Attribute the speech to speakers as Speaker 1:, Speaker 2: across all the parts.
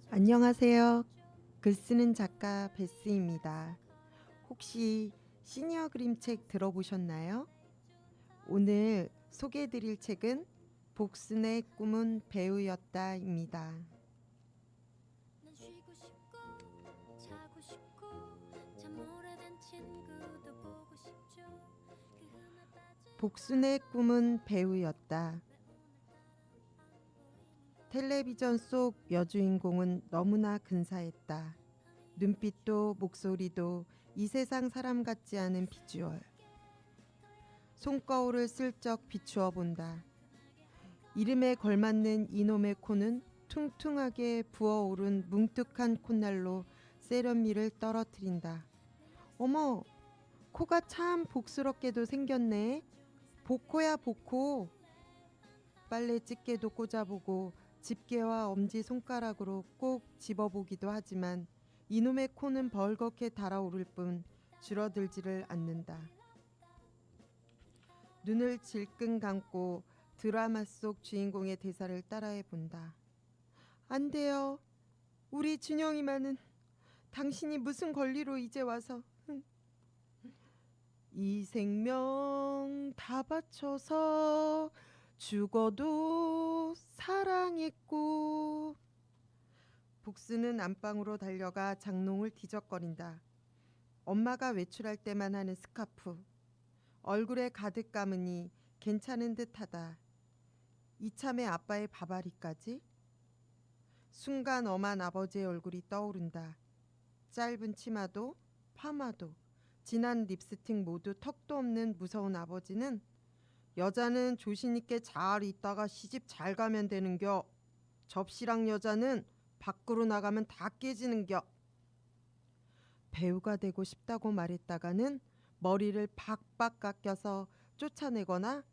Speaker 1: 안녕하세요. 글 쓰는 작가 베스입니다. 혹시 시니어 그림책 들어보셨나요? 오늘 소개해드릴 책은 복순의 꿈은 배우였다입니다. 복순의 꿈은 배우였다. 텔레비전 속 여주인공은 너무나 근사했다. 눈빛도 목소리도 이 세상 사람 같지 않은 비주얼. 손거울을 슬쩍 비추어 본다. 이름에 걸맞는 이놈의 코는 퉁퉁하게 부어오른 뭉툭한 콧날로 세련미를 떨어뜨린다. 어머, 코가 참 복스럽게도 생겼네. 복코야 복코. 빨래 집게도 꽂아보고 집게와 엄지손가락으로 꼭 집어보기도 하지만 이놈의 코는 벌겋게 달아오를 뿐 줄어들지를 않는다. 눈을 질끈 감고 드라마 속 주인공의 대사를 따라해 본다. 안 돼요. 우리 준영이만은 당신이 무슨 권리로 이제 와서 이 생명 다 바쳐서 죽어도 사랑했고. 복수는 안방으로 달려가 장롱을 뒤적거린다. 엄마가 외출할 때만 하는 스카프. 얼굴에 가득 감으니 괜찮은 듯하다. 이참에 아빠의 바바리까지? 순간 엄한 아버지의 얼굴이 떠오른다. 짧은 치마도 파마도 진한 립스틱 모두 턱도 없는 무서운 아버지는 여자는 조신있게 잘 있다가 시집 잘 가면 되는겨. 접시랑 여자는 밖으로 나가면 다 깨지는겨. 배우가 되고 싶다고 말했다가는 머리를 박박 깎여서 쫓아내거나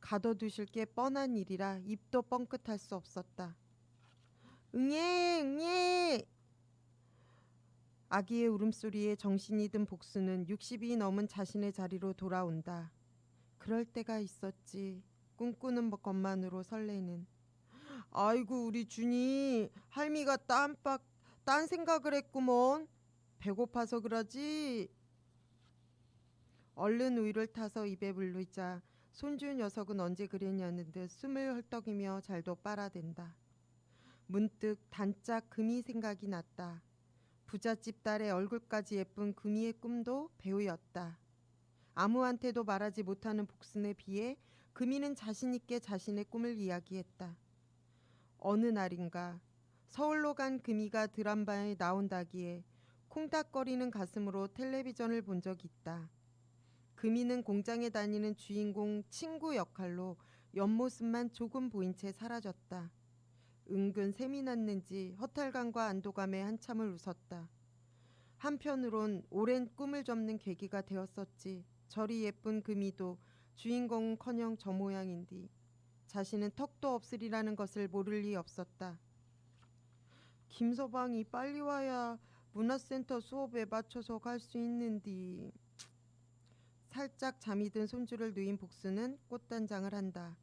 Speaker 1: 가둬두실 게 뻔한 일이라 입도 뻥끗할 수 없었다. 응애 응애. 아기의 울음소리에 정신이 든 복수는 60이 넘은 자신의 자리로 돌아온다. 그럴 때가 있었지. 꿈꾸는 것만으로 설레는. 아이고 우리 준이 할미가 딴 생각을 했구먼. 배고파서 그러지. 얼른 우유를 타서 입에 물리자 손주 녀석은 언제 그랬냐는 듯 숨을 헐떡이며 잘도 빨아댄다. 문득 단짝 금이 생각이 났다. 부잣집 딸의 얼굴까지 예쁜 금이의 꿈도 배우였다. 아무한테도 말하지 못하는 복순에 비해 금이는 자신있게 자신의 꿈을 이야기했다. 어느 날인가 서울로 간 금이가 드라마에 나온다기에 콩닥거리는 가슴으로 텔레비전을 본 적이 있다. 금이는 공장에 다니는 주인공 친구 역할로 옆모습만 조금 보인 채 사라졌다. 은근 셈이 났는지 허탈감과 안도감에 한참을 웃었다. 한편으론 오랜 꿈을 접는 계기가 되었었지. 저리 예쁜 금이도 주인공은커녕 저 모양인디 자신은 턱도 없으리라는 것을 모를 리 없었다. 김서방이 빨리 와야 문화센터 수업에 맞춰서 갈 수 있는디. 살짝 잠이 든 손주를 누인 복수는 꽃단장을 한다.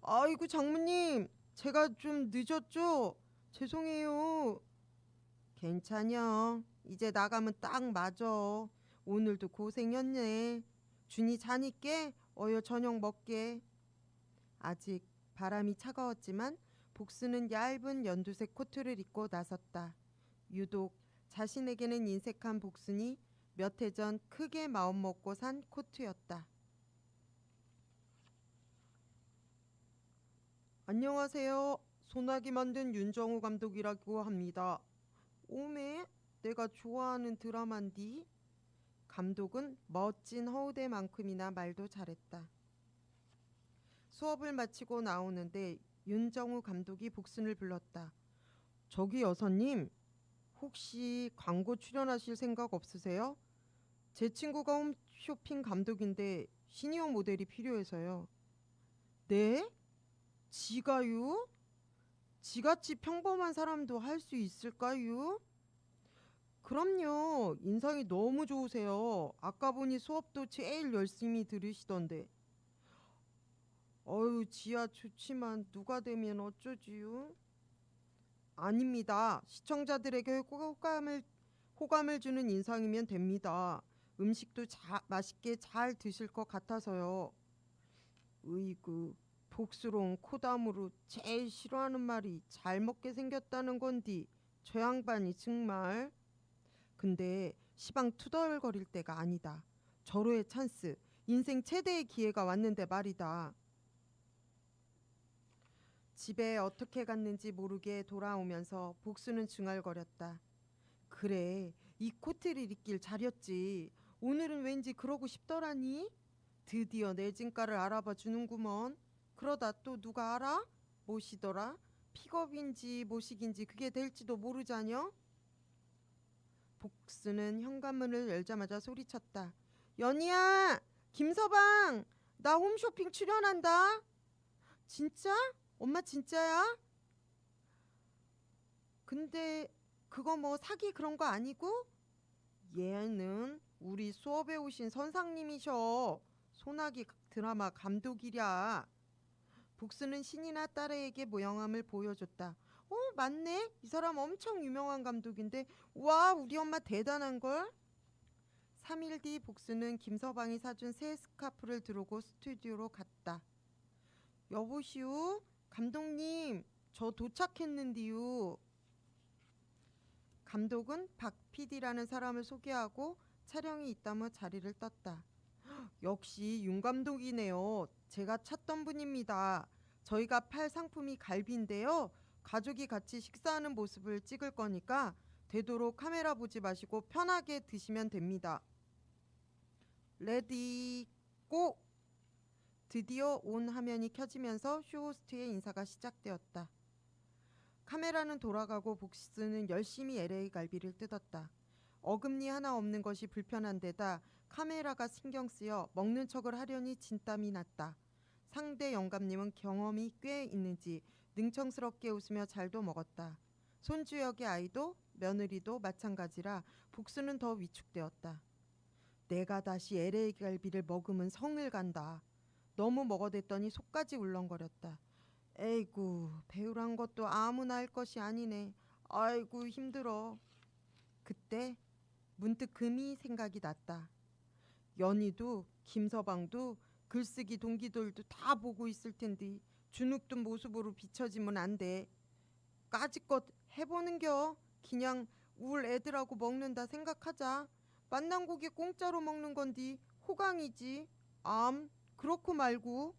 Speaker 1: 아이고 장모님, 제가 좀 늦었죠? 죄송해요. 괜찮여. 이제 나가면 딱 맞아. 오늘도 고생했네. 준이 자니께 어여 저녁 먹게. 아직 바람이 차가웠지만 복수는 얇은 연두색 코트를 입고 나섰다. 유독 자신에게는 인색한 복순이 몇 해 전 크게 마음먹고 산 코트였다. 안녕하세요. 소나기 만든 윤정우 감독이라고 합니다. 오메, 내가 좋아하는 드라마인디. 감독은 멋진 허우대만큼이나 말도 잘했다. 수업을 마치고 나오는데 윤정우 감독이 복순을 불렀다. 저기 여사님, 혹시 광고 출연하실 생각 없으세요? 제 친구가 홈쇼핑 감독인데 시니어 모델이 필요해서요. 네? 지가요? 지같이 평범한 사람도 할 수 있을까요? 그럼요. 인상이 너무 좋으세요. 아까 보니 수업도 제일 열심히 들으시던데. 어유 지야 좋지만 누가 되면 어쩌지요? 아닙니다. 시청자들에게 호감을 주는 인상이면 됩니다. 음식도 맛있게 잘 드실 것 같아서요. 으이구, 복스러운 코담으로 제일 싫어하는 말이 잘 먹게 생겼다는 건디. 저 양반이 정말. 근데 시방 투덜거릴 때가 아니다. 절호의 찬스, 인생 최대의 기회가 왔는데 말이다. 집에 어떻게 갔는지 모르게 돌아오면서 복수는 중얼거렸다. 그래, 이 코트를 입길 잘했지. 오늘은 왠지 그러고 싶더라니. 드디어 내 진가를 알아봐 주는구먼. 그러다 또 누가 알아? 뭐시더라? 픽업인지 모식인지 그게 될지도 모르자녀? 복수는 현관문을 열자마자 소리쳤다. 연희야! 김서방! 나 홈쇼핑 출연한다. 진짜? 엄마 진짜야? 근데 그거 뭐 사기 그런 거 아니고? 얘는 우리 수업에 오신 선상님이셔. 소나기 드라마 감독이랴. 복수는 신이나 딸에게 모형함을 보여줬다. 맞네. 이 사람 엄청 유명한 감독인데. 와, 우리 엄마 대단한걸? 3일 뒤 복수는 김서방이 사준 새 스카프를 들고 스튜디오로 갔다. 여보시오? 감독님, 저 도착했는디요. 감독은 박 PD라는 사람을 소개하고 촬영이 있다며 자리를 떴다. 역시 윤 감독이네요. 제가 찾던 분입니다. 저희가 팔 상품이 갈비인데요. 가족이 같이 식사하는 모습을 찍을 거니까 되도록 카메라 보지 마시고 편하게 드시면 됩니다. 레디 고! 드디어 온 화면이 켜지면서 쇼호스트의 인사가 시작되었다. 카메라는 돌아가고 복스는 열심히 LA 갈비를 뜯었다. 어금니 하나 없는 것이 불편한 데다 카메라가 신경 쓰여 먹는 척을 하려니 진땀이 났다. 상대 영감님은 경험이 꽤 있는지 능청스럽게 웃으며 잘도 먹었다. 손주역의 아이도 며느리도 마찬가지라 복수는 더 위축되었다. 내가 다시 LA 갈비를 먹으면 성을 간다. 너무 먹어댔더니 속까지 울렁거렸다. 에이구, 배우란 것도 아무나 할 것이 아니네. 아이고 힘들어. 그때 문득 금이 생각이 났다. 연희도 김서방도 글쓰기 동기들도 다 보고 있을 텐데 주눅든 모습으로 비춰지면 안 돼. 까짓것 해보는겨. 그냥 울 애들하고 먹는다 생각하자. 만난 고기 공짜로 먹는 건디 호강이지. 그렇고 말고.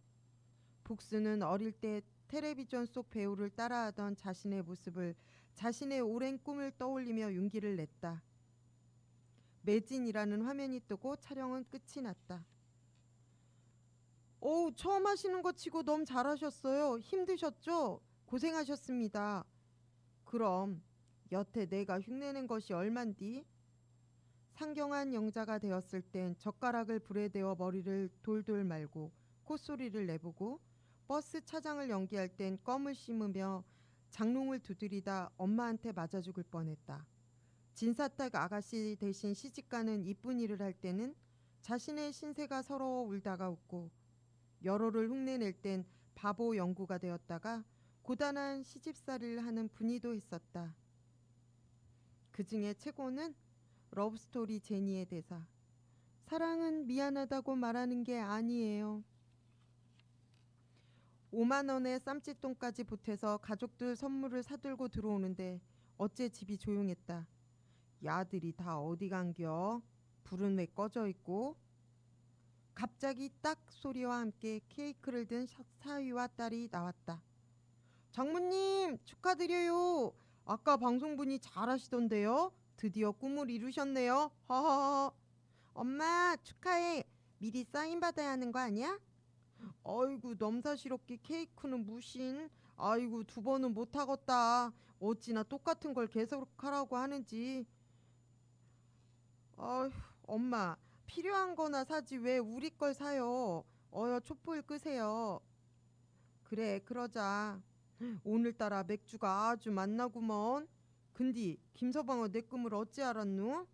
Speaker 1: 복수는 어릴 때 텔레비전 속 배우를 따라하던 자신의 모습을, 자신의 오랜 꿈을 떠올리며 용기를 냈다. 매진이라는 화면이 뜨고 촬영은 끝이 났다. 처음 하시는 거 치고 너무 잘하셨어요. 힘드셨죠? 고생하셨습니다. 그럼 여태 내가 흉내낸 것이 얼만디? 상경한 영자가 되었을 땐 젓가락을 불에 대어 머리를 돌돌 말고 콧소리를 내보고, 버스 차장을 연기할 땐 껌을 씹으며 장롱을 두드리다 엄마한테 맞아 죽을 뻔했다. 진사댁 아가씨 대신 시집가는 이쁜 일을 할 때는 자신의 신세가 서러워 울다가 웃고, 여로를 흉내낼 땐 바보 영구가 되었다가 고단한 시집살이를 하는 분이도 있었다. 그 중에 최고는 러브스토리 제니의 대사. 사랑은 미안하다고 말하는 게 아니에요. 5만 원의 쌈짓돈까지 보태서 가족들 선물을 사들고 들어오는데 어째 집이 조용했다. 야들이 다 어디 간겨? 불은 왜 꺼져 있고? 갑자기 딱 소리와 함께 케이크를 든 사위와 딸이 나왔다. 장모님 축하드려요. 아까 방송분이 잘하시던데요. 드디어 꿈을 이루셨네요. 하하하. 엄마 축하해. 미리 사인 받아야 하는 거 아니야? 아이고 넘사시럽게 케이크는 무신. 아이고 2번은 못하겠다. 어찌나 똑같은 걸 계속하라고 하는지. 아휴 엄마 필요한 거나 사지 왜 우리 걸 사요. 촛불 끄세요. 그래 그러자. 오늘따라 맥주가 아주 맛나구먼. 근데 김서방은 내 꿈을 어찌 알았누?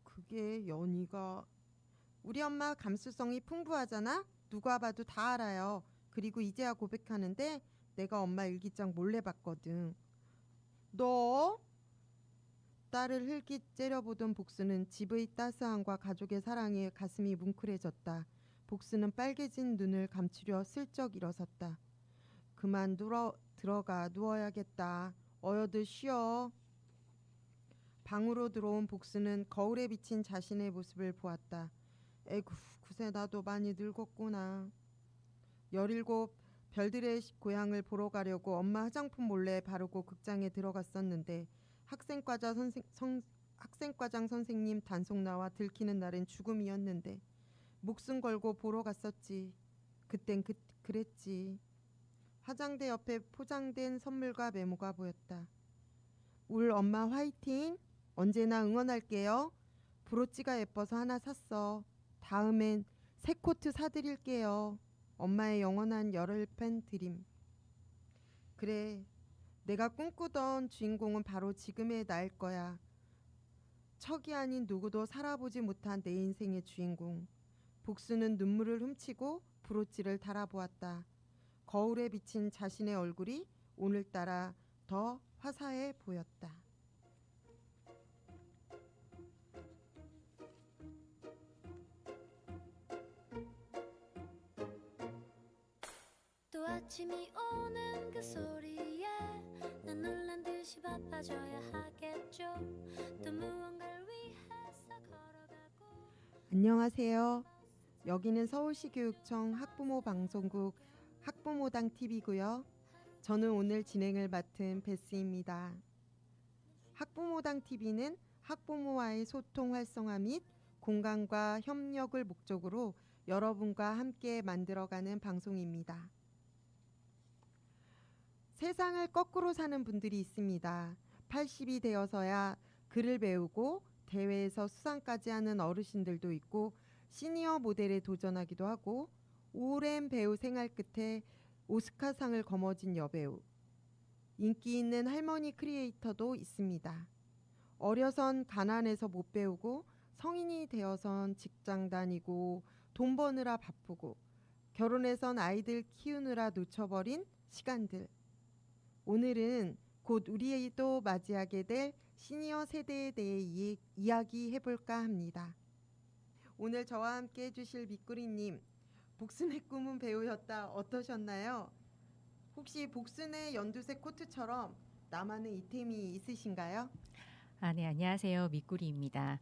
Speaker 1: 그게 연희가. 우리 엄마 감수성이 풍부하잖아. 누가 봐도 다 알아요. 그리고 이제야 고백하는데 내가 엄마 일기장 몰래 봤거든. 너? 딸을 흘깃 째려보던 복수는 집의 따스함과 가족의 사랑에 가슴이 뭉클해졌다. 복수는 빨개진 눈을 감추려 슬쩍 일어섰다. 그만 들어가 누워야겠다. 어여들 쉬어. 방으로 들어온 복수는 거울에 비친 자신의 모습을 보았다. 에구, 그새 나도 많이 늙었구나. 17 별들의 고향을 보러 가려고 엄마 화장품 몰래 바르고 극장에 들어갔었는데 학생과장 선생님 단속 나와 들키는 날엔 죽음이었는데 목숨 걸고 보러 갔었지. 그땐 그랬지. 화장대 옆에 포장된 선물과 메모가 보였다. 울 엄마 화이팅. 언제나 응원할게요. 브로치가 예뻐서 하나 샀어. 다음엔 새 코트 사드릴게요. 엄마의 영원한 열혈팬 드림. 그래, 내가 꿈꾸던 주인공은 바로 지금의 나일 거야. 척이 아닌 누구도 살아보지 못한 내 인생의 주인공. 복수는 눈물을 훔치고 브로치를 달아보았다. 거울에 비친 자신의 얼굴이 오늘따라 더 화사해 보였다.
Speaker 2: 또 아침이 오는 그 소리에 난 놀란 듯이 바빠져야 하겠죠. 또 무언가를 위해서 걸어가고.
Speaker 1: 안녕하세요. 여기는 서울시 교육청 학부모 방송국 학부모당 TV고요. 저는 오늘 진행을 맡은 베스입니다. 학부모당 TV는 학부모와의 소통 활성화 및 공감과 협력을 목적으로 여러분과 함께 만들어가는 방송입니다. 세상을 거꾸로 사는 분들이 있습니다. 80이 되어서야 글을 배우고 대회에서 수상까지 하는 어르신들도 있고 시니어 모델에 도전하기도 하고 오랜 배우 생활 끝에 오스카상을 거머쥔 여배우, 인기 있는 할머니 크리에이터도 있습니다. 어려선 가난해서 못 배우고 성인이 되어선 직장 다니고 돈 버느라 바쁘고 결혼해선 아이들 키우느라 놓쳐버린 시간들. 오늘은 곧 우리도 맞이하게 될 시니어 세대에 대해 이야기해볼까 합니다. 오늘 저와 함께 해주실 미꾸리님, 복순의 꿈은 배우였다 어떠셨나요? 혹시 복순의 연두색 코트처럼 나만의 이템이 있으신가요?
Speaker 3: 네, 안녕하세요. 미꾸리입니다.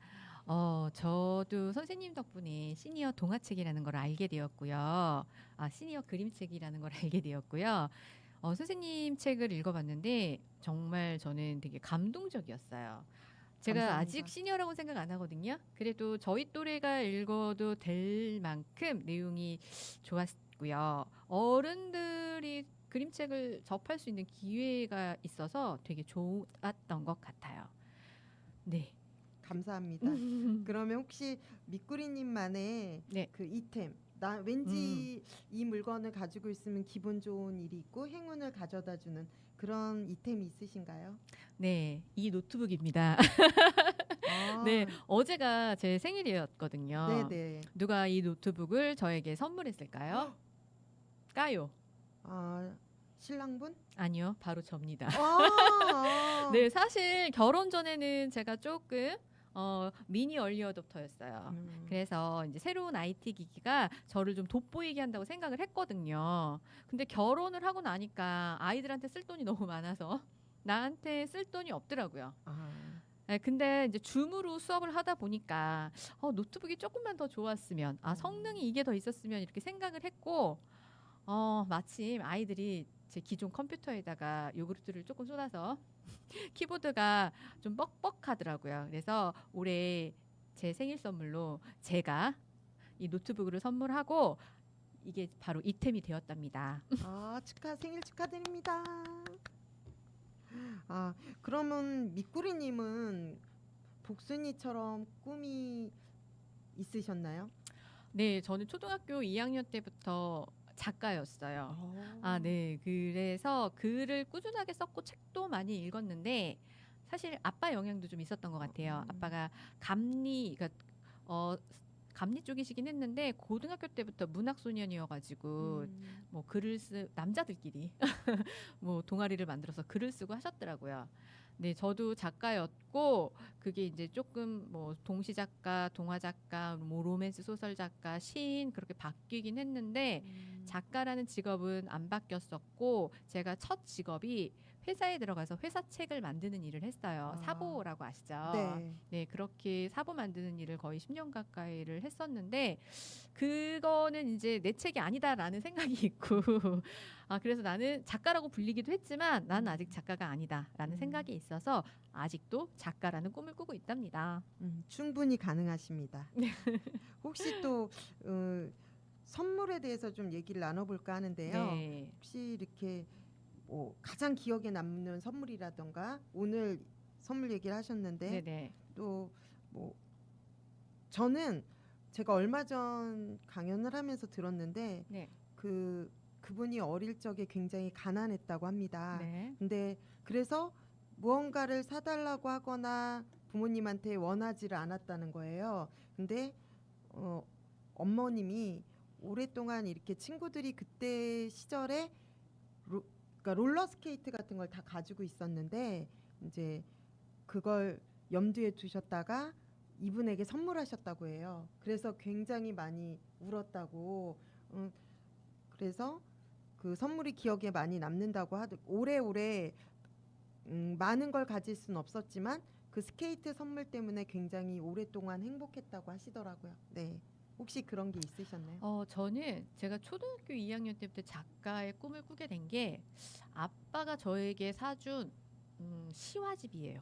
Speaker 3: 저도 선생님 덕분에 시니어 동화책이라는 걸 알게 되었고요. 시니어 그림책이라는 걸 알게 되었고요. 선생님 책을 읽어봤는데 정말 저는 되게 감동적이었어요. 제가
Speaker 1: 감사합니다.
Speaker 3: 아직 시니어라고 생각 안 하거든요. 그래도 저희 또래가 읽어도 될 만큼 내용이 좋았고요. 어른들이 그림책을 접할 수 있는 기회가 있어서 되게 좋았던 것 같아요. 네.
Speaker 1: 감사합니다. 그러면 혹시 미꾸리님만의
Speaker 3: 네.
Speaker 1: 그 이템, 나 왠지 이 물건을 가지고 있으면 기분 좋은 일이 있고 행운을 가져다주는 그런 이템이 있으신가요?
Speaker 3: 네, 이 노트북입니다.
Speaker 1: 아,
Speaker 3: 네, 어제가 제 생일이었거든요.
Speaker 1: 네네.
Speaker 3: 누가 이 노트북을 저에게 선물했을까요? 까요?
Speaker 1: 신랑분?
Speaker 3: 아니요, 바로 접니다.
Speaker 1: 아,
Speaker 3: 네, 사실 결혼 전에는 제가 조금 미니 얼리 어댑터였어요. 그래서 이제 새로운 IT 기기가 저를 좀 돋보이게 한다고 생각을 했거든요. 근데 결혼을 하고 나니까 아이들한테 쓸 돈이 너무 많아서 나한테 쓸 돈이 없더라고요. 네, 근데 이제 줌으로 수업을 하다 보니까 노트북이 조금만 더 좋았으면, 성능이 이게 더 있었으면 이렇게 생각을 했고, 마침 아이들이 제 기존 컴퓨터에다가 요구르트를 조금 쏟아서 키보드가 좀 뻑뻑하더라고요. 그래서 올해 제 생일 선물로 제가 이 노트북을 선물하고 이게 바로 이템이 되었답니다.
Speaker 1: 생일 축하드립니다. 그러면 미꾸리님은 복순이처럼 꿈이 있으셨나요?
Speaker 3: 네, 저는 초등학교 2학년 때부터 작가였어요. 네. 그래서 글을 꾸준하게 썼고 책도 많이 읽었는데 사실 아빠 영향도 좀 있었던 것 같아요. 아빠가 그러니까 감리 쪽이시긴 했는데 고등학교 때부터 문학 소년이어가지고 뭐 글을 남자들끼리 뭐 동아리를 만들어서 글을 쓰고 하셨더라고요. 네, 저도 작가였고 그게 이제 조금 뭐 동시 작가, 동화 작가, 뭐 로맨스 소설 작가, 시인 그렇게 바뀌긴 했는데 작가라는 직업은 안 바뀌었었고 제가 첫 직업이 회사에 들어가서 회사 책을 만드는 일을 했어요.
Speaker 1: 아.
Speaker 3: 사보라고 아시죠?
Speaker 1: 네.
Speaker 3: 네, 그렇게 사보 만드는 일을 거의 10년 가까이를 했었는데 그거는 이제 내 책이 아니다라는 생각이 있고 그래서 나는 작가라고 불리기도 했지만 나는 아직 작가가 아니다라는 생각이 있어서 아직도 작가라는 꿈을 꾸고 있답니다.
Speaker 1: 충분히 가능하십니다. 혹시 또 선물에 대해서 좀 얘기를 나눠볼까 하는데요.
Speaker 3: 네.
Speaker 1: 혹시 이렇게 뭐 가장 기억에 남는 선물이라던가 오늘 선물 얘기를 하셨는데
Speaker 3: 네네.
Speaker 1: 또 뭐 저는 제가 얼마 전 강연을 하면서 들었는데
Speaker 3: 네.
Speaker 1: 그분이 어릴 적에 굉장히 가난했다고 합니다.
Speaker 3: 네.
Speaker 1: 근데 그래서 무언가를 사달라고 하거나 부모님한테 원하지를 않았다는 거예요. 근데 어머님이 오랫동안 이렇게 친구들이 그때 시절에 그러니까 롤러스케이트 같은 걸 다 가지고 있었는데 이제 그걸 염두에 두셨다가 이분에게 선물하셨다고 해요. 그래서 굉장히 많이 울었다고. 그래서 그 선물이 기억에 많이 남는다고 하듯 오래오래 많은 걸 가질 수는 없었지만 그 스케이트 선물 때문에 굉장히 오랫동안 행복했다고 하시더라고요. 네. 혹시 그런 게 있으셨나요?
Speaker 3: 저는 제가 초등학교 2학년 때부터 작가의 꿈을 꾸게 된 게 아빠가 저에게 사준 시화집이에요.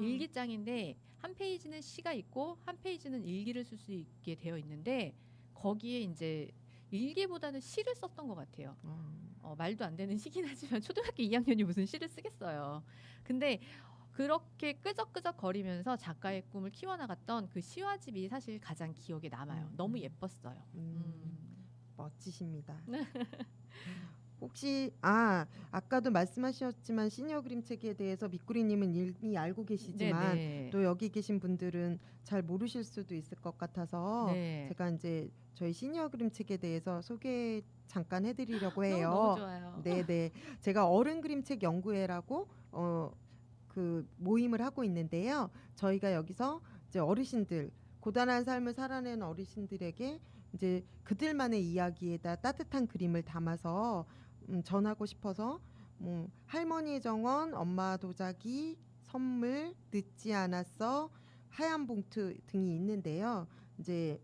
Speaker 3: 일기장인데 한 페이지는 시가 있고 한 페이지는 일기를 쓸 수 있게 되어 있는데 거기에 이제 일기보다는 시를 썼던 것 같아요. 말도 안 되는 시긴 하지만 초등학교 2학년이 무슨 시를 쓰겠어요. 근데 그렇게 끄적끄적 거리면서 작가의 꿈을 키워나갔던 그 시화집이 사실 가장 기억에 남아요. 너무 예뻤어요.
Speaker 1: 멋지십니다. 혹시 아까도 말씀하셨지만 시니어 그림책에 대해서 미꾸리님은 이미 알고 계시지만
Speaker 3: 네네.
Speaker 1: 또 여기 계신 분들은 잘 모르실 수도 있을 것 같아서
Speaker 3: 네.
Speaker 1: 제가 이제 저희 시니어 그림책에 대해서 소개 잠깐 해드리려고
Speaker 3: 너무
Speaker 1: 해요.
Speaker 3: 좋아요.
Speaker 1: 네네. 제가 어른 그림책 연구회라고 그 모임을 하고 있는데요. 저희가 여기서 이제 어르신들 고단한 삶을 살아내는 어르신들에게 이제 그들만의 이야기에다 따뜻한 그림을 담아서 전하고 싶어서 할머니의 정원, 엄마 도자기, 선물, 늦지 않았어, 하얀 봉투 등이 있는데요. 이제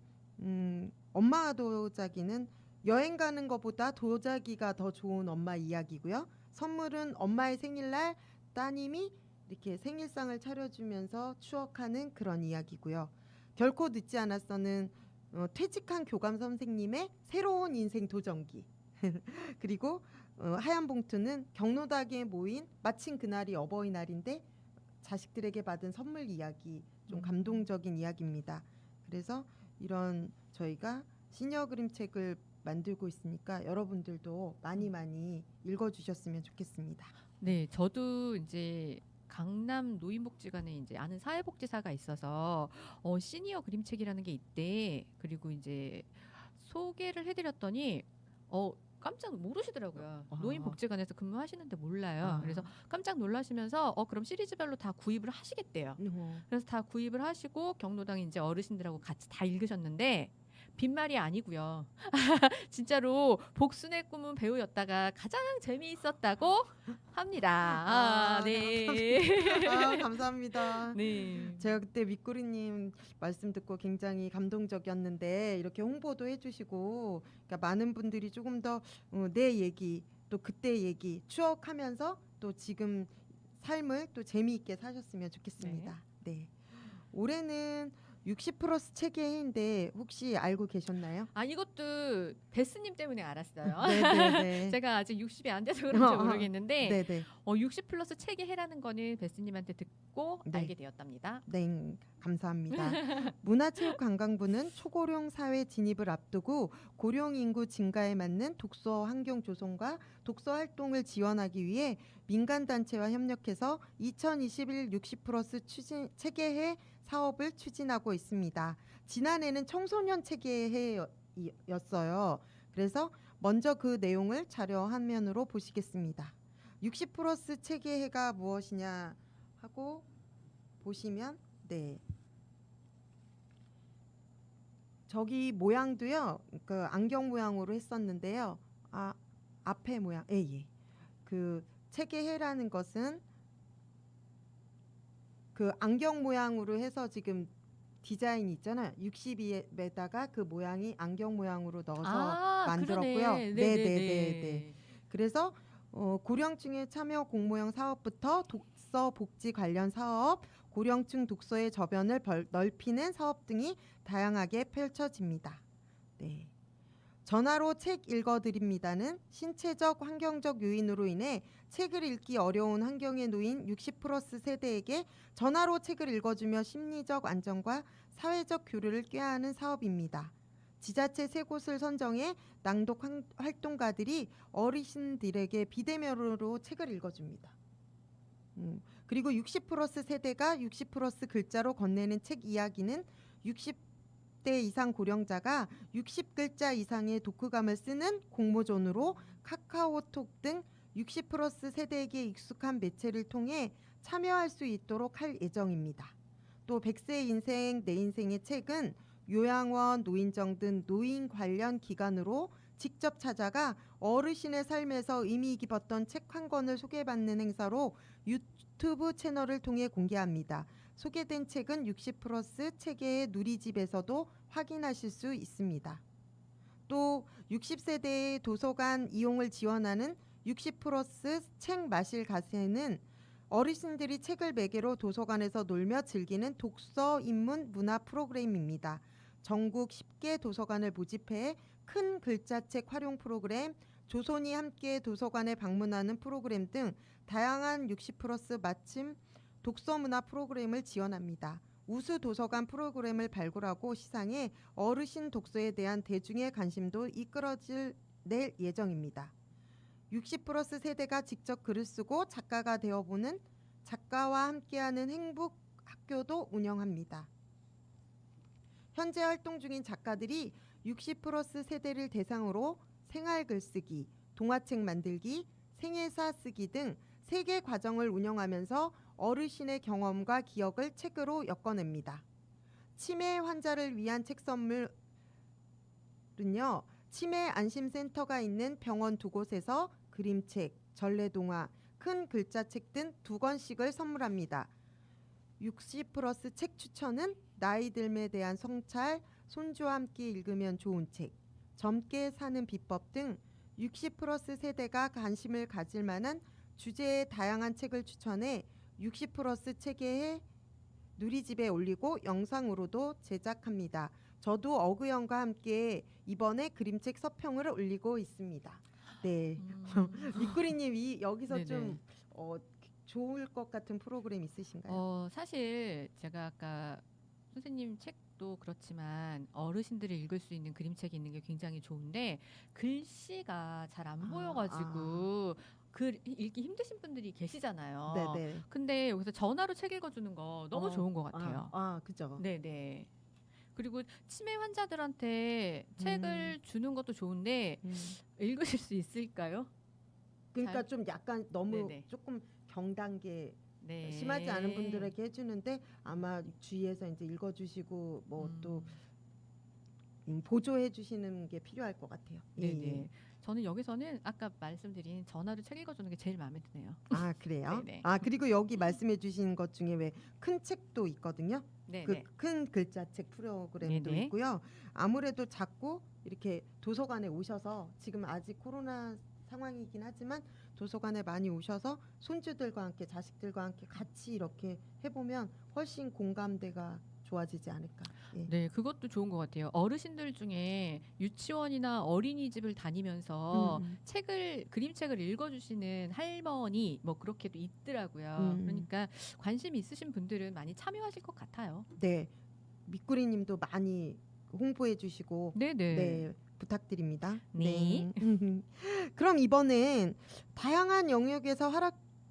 Speaker 1: 엄마 도자기는 여행 가는 것보다 도자기가 더 좋은 엄마 이야기고요. 선물은 엄마의 생일날 따님이 이렇게 생일상을 차려주면서 추억하는 그런 이야기고요. 결코 늦지 않았어는 퇴직한 교감 선생님의 새로운 인생 도전기. 그리고 하얀 봉투는 경로당에 모인 마침 그날이 어버이날인데 자식들에게 받은 선물 이야기, 좀 감동적인 이야기입니다. 그래서 이런 저희가 시니어 그림책을 만들고 있으니까 여러분들도 많이 읽어주셨으면 좋겠습니다.
Speaker 3: 네, 저도 이제 강남 노인복지관에 이제 아는 사회복지사가 있어서 시니어 그림책이라는 게 있대. 그리고 이제 소개를 해드렸더니 깜짝 모르시더라고요. 노인복지관에서 근무하시는데 몰라요. 그래서 깜짝 놀라시면서 그럼 시리즈별로 다 구입을 하시겠대요. 그래서 다 구입을 하시고 경로당 이제 어르신들하고 같이 다 읽으셨는데 빈말이 아니고요. 진짜로 복순의 꿈은 배우였다가 가장 재미있었다고 합니다. 네.
Speaker 1: 감사합니다.
Speaker 3: 네.
Speaker 1: 제가 그때 미꾸리님 말씀 듣고 굉장히 감동적이었는데 이렇게 홍보도 해주시고 그러니까 많은 분들이 조금 더 내 얘기 또 그때 얘기 추억하면서 또 지금 삶을 또 재미있게 사셨으면 좋겠습니다. 네. 올해는 60+ 책의 해인데 혹시 알고 계셨나요?
Speaker 3: 이것도 베스님 때문에 알았어요.
Speaker 1: 네네네.
Speaker 3: 제가 아직 60이 안 돼서 그런지 모르겠는데
Speaker 1: 네네.
Speaker 3: 60+ 책의 해라는 거는 베스님한테 듣고 알게 되었답니다.
Speaker 1: 네, 감사합니다. 문화체육관광부는 초고령 사회 진입을 앞두고 고령 인구 증가에 맞는 독서 환경 조성과 독서 활동을 지원하기 위해 민간 단체와 협력해서 2021 60+ 추진 체계해 사업을 추진하고 있습니다. 지난해는 청소년 체계해였어요. 그래서 먼저 그 내용을 자료 화면으로 보시겠습니다. 60+ 체계해가 무엇이냐 하고 보시면 저기 모양도요. 그 안경 모양으로 했었는데요. 앞에 모양. 예. 그 체계해라는 것은 그 안경 모양으로 해서 지금 디자인 있잖아요. 62에다가 그 모양이 안경 모양으로 넣어서 만들었고요.
Speaker 3: 그러네.
Speaker 1: 네. 그래서 고령층의 참여 공모형 사업부터 독서 복지 관련 사업, 고령층 독서의 저변을 넓히는 사업 등이 다양하게 펼쳐집니다. 네. 전화로 책 읽어드립니다는 신체적, 환경적 요인으로 인해 책을 읽기 어려운 환경에 놓인 60+ 세대에게 전화로 책을 읽어주며 심리적 안정과 사회적 교류를 꾀하는 사업입니다. 지자체 3곳을 선정해 낭독 활동가들이 어르신들에게 비대면으로 책을 읽어줍니다. 그리고 60+ 세대가 60+ 글자로 건네는 책 이야기는 60대 이상 고령자가 60글자 이상의 독후감을 쓰는 공모전으로 카카오톡 등 60+ 세대에게 익숙한 매체를 통해 참여할 수 있도록 할 예정입니다. 또 100세 인생 내 인생의 책은 요양원, 노인정 등 노인 관련 기관으로 직접 찾아가 어르신의 삶에서 의미 깊었던 책 한 권을 소개받는 행사로 유튜브 채널을 통해 공개합니다. 소개된 책은 60+ 체계의 누리집에서도 확인하실 수 있습니다. 또 60세대의 도서관 이용을 지원하는 60+ 책 마실 가세는 어르신들이 책을 매개로 도서관에서 놀며 즐기는 독서 입문 문화 프로그램입니다. 전국 10개 도서관을 모집해 큰 글자책 활용 프로그램, 조손이 함께 도서관에 방문하는 프로그램 등 다양한 60+ 맞춤 독서 문화 프로그램을 지원합니다. 우수 도서관 프로그램을 발굴하고 시상해 어르신 독서에 대한 대중의 관심도 이끌어낼 예정입니다. 60+ 세대가 직접 글을 쓰고 작가가 되어보는 작가와 함께하는 행복 학교도 운영합니다. 현재 활동 중인 작가들이 60+ 세대를 대상으로 생활 글쓰기, 동화책 만들기, 생애사 쓰기 등 3개 과정을 운영하면서 어르신의 경험과 기억을 책으로 엮어냅니다. 치매 환자를 위한 책 선물은요, 치매 안심센터가 있는 병원 2곳에서 그림책, 전래동화, 큰 글자책 등 2권씩을 선물합니다. 60+ 책 추천은 나이 들에 대한 성찰, 손주와 함께 읽으면 좋은 책, 젊게 사는 비법 등 60+ 세대가 관심을 가질 만한 주제의 다양한 책을 추천해 60+ 체계의 누리집에 올리고 영상으로도 제작합니다. 저도 어그영과 함께 이번에 그림책 서평을 올리고 있습니다. 네, 미꾸리님이 여기서
Speaker 3: 네네.
Speaker 1: 좀 좋을 것 같은 프로그램 있으신가요?
Speaker 3: 사실 제가 아까 선생님 책도 그렇지만 어르신들이 읽을 수 있는 그림책이 있는 게 굉장히 좋은데 글씨가 잘 안 보여가지고 글 읽기 힘드신 분들이 계시잖아요.
Speaker 1: 네네.
Speaker 3: 근데 여기서 전화로 책 읽어주는 거 너무 좋은 것 같아요.
Speaker 1: 그죠.
Speaker 3: 네네. 그리고 치매 환자들한테 책을 주는 것도 좋은데 읽으실 수 있을까요?
Speaker 1: 그러니까 좀 약간 너무
Speaker 3: 네네.
Speaker 1: 조금 경단계
Speaker 3: 네.
Speaker 1: 심하지 않은 분들에게 해주는데 아마 주위에서 이제 읽어주시고 뭐 또 보조해 주시는 게 필요할 것 같아요.
Speaker 3: 네네. 저는 여기서는 아까 말씀드린 전화로 책 읽어주는 게 제일 마음에 드네요.
Speaker 1: 아 그래요?
Speaker 3: 네네.
Speaker 1: 그리고 여기 말씀해 주신 것 중에 왜 큰 책도 있거든요.
Speaker 3: 네네.
Speaker 1: 그 큰 글자책 프로그램도
Speaker 3: 네네.
Speaker 1: 있고요. 아무래도 자꾸 이렇게 도서관에 오셔서 지금 아직 코로나 상황이긴 하지만 도서관에 많이 오셔서 손주들과 함께 자식들과 함께 같이 이렇게 해보면 훨씬 공감대가 좋아지지 않을까.
Speaker 3: 네, 그것도 좋은 것 같아요. 어르신들 중에 유치원이나 어린이집을 다니면서 그림책을 읽어주시는 할머니 뭐 그렇게도 있더라고요. 그러니까 관심 있으신 분들은 많이 참여하실 것 같아요.
Speaker 1: 네, 미꾸리님도 많이 홍보해 주시고
Speaker 3: 네네.
Speaker 1: 부탁드립니다.
Speaker 3: 네.
Speaker 1: 그럼 이번엔 다양한 영역에서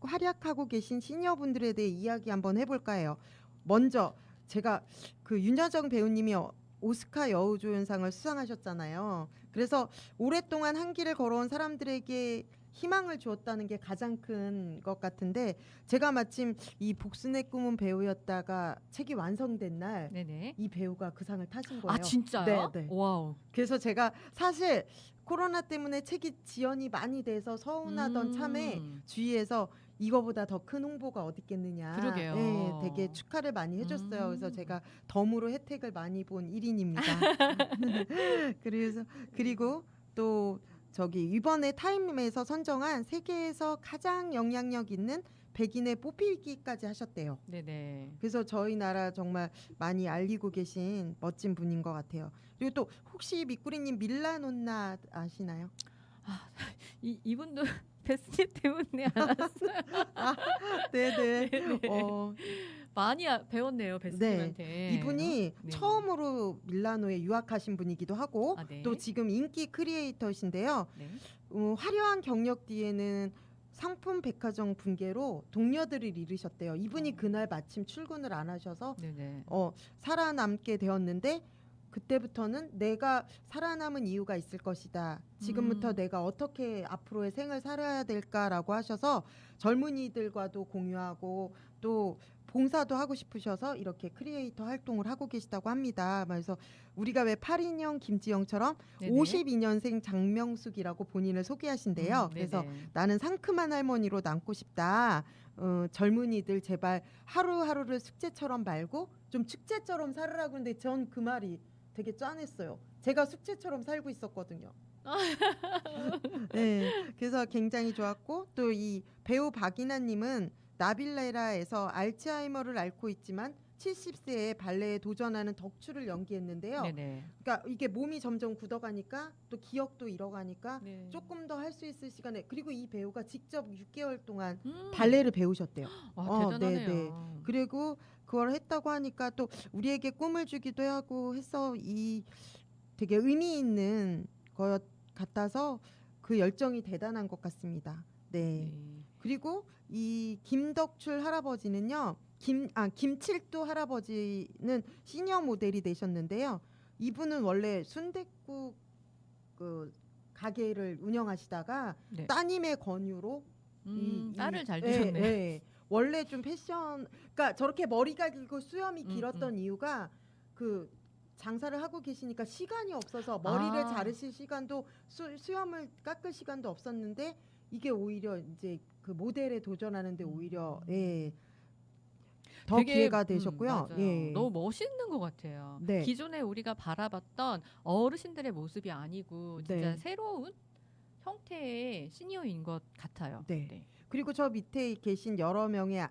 Speaker 1: 활약하고 계신 시니어분들에 대해 이야기 한번 해볼까 해요. 먼저 제가 그 윤여정 배우님이 오스카 여우조연상을 수상하셨잖아요. 그래서 오랫동안 한 길을 걸어온 사람들에게 희망을 주었다는 게 가장 큰 것 같은데 제가 마침 이 복순의 꿈은 배우였다가 책이 완성된 날 이
Speaker 3: 네네.
Speaker 1: 배우가 그 상을 타신 거예요.
Speaker 3: 아 진짜요?
Speaker 1: 네, 네.
Speaker 3: 와우.
Speaker 1: 그래서 제가 사실 코로나 때문에 책이 지연이 많이 돼서 서운하던 참에 주위에서 이거보다 더 큰 홍보가 어디 있겠느냐.
Speaker 3: 그러게요.
Speaker 1: 네, 되게 축하를 많이 해줬어요. 그래서 제가 덤으로 혜택을 많이 본 1인입니다. 그리고 또 저기 이번에 타임에서 선정한 세계에서 가장 영향력 있는 백인의 뽑히기까지 하셨대요.
Speaker 3: 네네.
Speaker 1: 그래서 저희 나라 정말 많이 알리고 계신 멋진 분인 것 같아요. 그리고 또 혹시 미꾸리님 밀라논나 아시나요?
Speaker 3: 이분도 베스님 때문에 알았어요.
Speaker 1: 네네.
Speaker 3: 네네. 많이 배웠네요 베스님한테.
Speaker 1: 이분이
Speaker 3: 네.
Speaker 1: 처음으로 밀라노에 유학하신 분이기도 하고
Speaker 3: 아, 네.
Speaker 1: 또 지금 인기 크리에이터신데요.
Speaker 3: 네.
Speaker 1: 화려한 경력 뒤에는 상품 백화점 붕괴로 동료들을 잃으셨대요. 이분이 그날 마침 출근을 안 하셔서
Speaker 3: 네네.
Speaker 1: 살아남게 되었는데 그때부터는 내가 살아남은 이유가 있을 것이다. 지금부터 내가 어떻게 앞으로의 생을 살아야 될까라고 하셔서 젊은이들과도 공유하고 또 봉사도 하고 싶으셔서 이렇게 크리에이터 활동을 하고 계시다고 합니다. 그래서 우리가 왜 8인형 김지영처럼
Speaker 3: 네네.
Speaker 1: 52년생 장명숙이라고 본인을 소개하신대요. 그래서
Speaker 3: 네네.
Speaker 1: 나는 상큼한 할머니로 남고 싶다. 젊은이들 제발 하루하루를 숙제처럼 말고 좀 축제처럼 살으라고 하는데 전 그 말이 되게 짠했어요. 제가 숙제처럼 살고 있었거든요. 네, 그래서 굉장히 좋았고 또 이 배우 박이나님은 나빌레라에서 알츠하이머를 앓고 있지만 70세에 발레에 도전하는 덕추를 연기했는데요.
Speaker 3: 네네.
Speaker 1: 그러니까 이게 몸이 점점 굳어가니까 또 기억도 잃어가니까
Speaker 3: 네.
Speaker 1: 조금 더 할 수 있을 시간에 그리고 이 배우가 직접 6개월 동안
Speaker 3: 음.
Speaker 1: 발레를 배우셨대요.
Speaker 3: 대단하네요.
Speaker 1: 네. 그리고 그걸 했다고 하니까 또 우리에게 꿈을 주기도 하고 해서 이 되게 의미 있는 것 같아서 그 열정이 대단한 것 같습니다. 네. 그리고 이 김덕출 할아버지는요. 김칠두 할아버지는 시니어 모델이 되셨는데요. 이분은 원래 순댓국 그 가게를 운영하시다가
Speaker 3: 네.
Speaker 1: 따님의 권유로
Speaker 3: 딸을 잘
Speaker 1: 예,
Speaker 3: 두셨네.
Speaker 1: 예. 원래 좀 패션, 그러니까 저렇게 머리가 길고 수염이 길었던
Speaker 3: 음.
Speaker 1: 이유가 그 장사를 하고 계시니까 시간이 없어서 머리를 자르실 시간도 수염을 깎을 시간도 없었는데 이게 오히려 이제 그 모델에 도전하는데 오히려 더
Speaker 3: 되게,
Speaker 1: 기회가 되셨고요.
Speaker 3: 맞아요.
Speaker 1: 예.
Speaker 3: 너무 멋있는 것 같아요.
Speaker 1: 네.
Speaker 3: 기존에 우리가 바라봤던 어르신들의 모습이 아니고 진짜
Speaker 1: 네.
Speaker 3: 새로운 형태의 시니어인 것 같아요.
Speaker 1: 네. 그리고 저 밑에 계신 여러 명의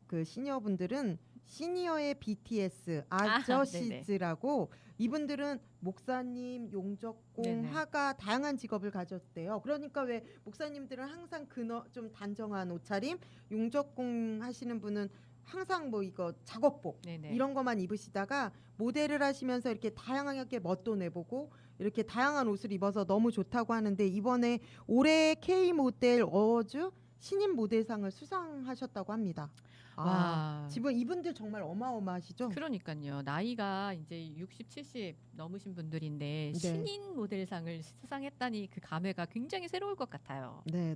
Speaker 1: 그 시니어분들은 시니어의 BTS 아저씨즈라고 이분들은 목사님, 용접공,
Speaker 3: 네네.
Speaker 1: 화가 다양한 직업을 가졌대요. 그러니까 왜 목사님들은 항상 좀 단정한 옷차림, 용접공 하시는 분은 항상 뭐 이거 작업복
Speaker 3: 네네.
Speaker 1: 이런 것만 입으시다가 모델을 하시면서 이렇게 다양하게 멋도 내보고 이렇게 다양한 옷을 입어서 너무 좋다고 하는데 이번에 올해 K 모델 어워즈 신인 모델상을 수상하셨다고 합니다.
Speaker 3: 와.
Speaker 1: 지금 이분들 정말 어마어마하시죠?
Speaker 3: 그러니까요. 나이가 이제 60, 70 넘으신 분들인데
Speaker 1: 네.
Speaker 3: 신인 모델상을 수상했다니 그 감회가 굉장히 새로울 것 같아요.
Speaker 1: 네.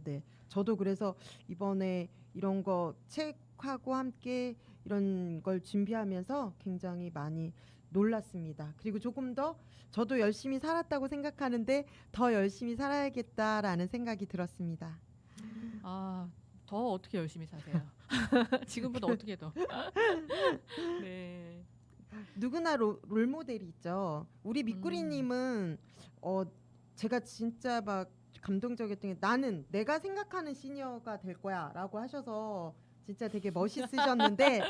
Speaker 1: 저도 그래서 이번에 이런 거 책하고 함께 이런 걸 준비하면서 굉장히 많이 놀랐습니다. 그리고 조금 더 저도 열심히 살았다고 생각하는데 더 열심히 살아야겠다라는 생각이 들었습니다.
Speaker 3: 더 어떻게 열심히 사세요? 지금보다 어떻게 더? 네.
Speaker 1: 누구나 롤모델이 있죠. 우리 미꾸리님은 제가 진짜 막 감동적이었던 게 나는 내가 생각하는 시니어가 될 거야라고 하셔서 진짜 되게 멋있으셨는데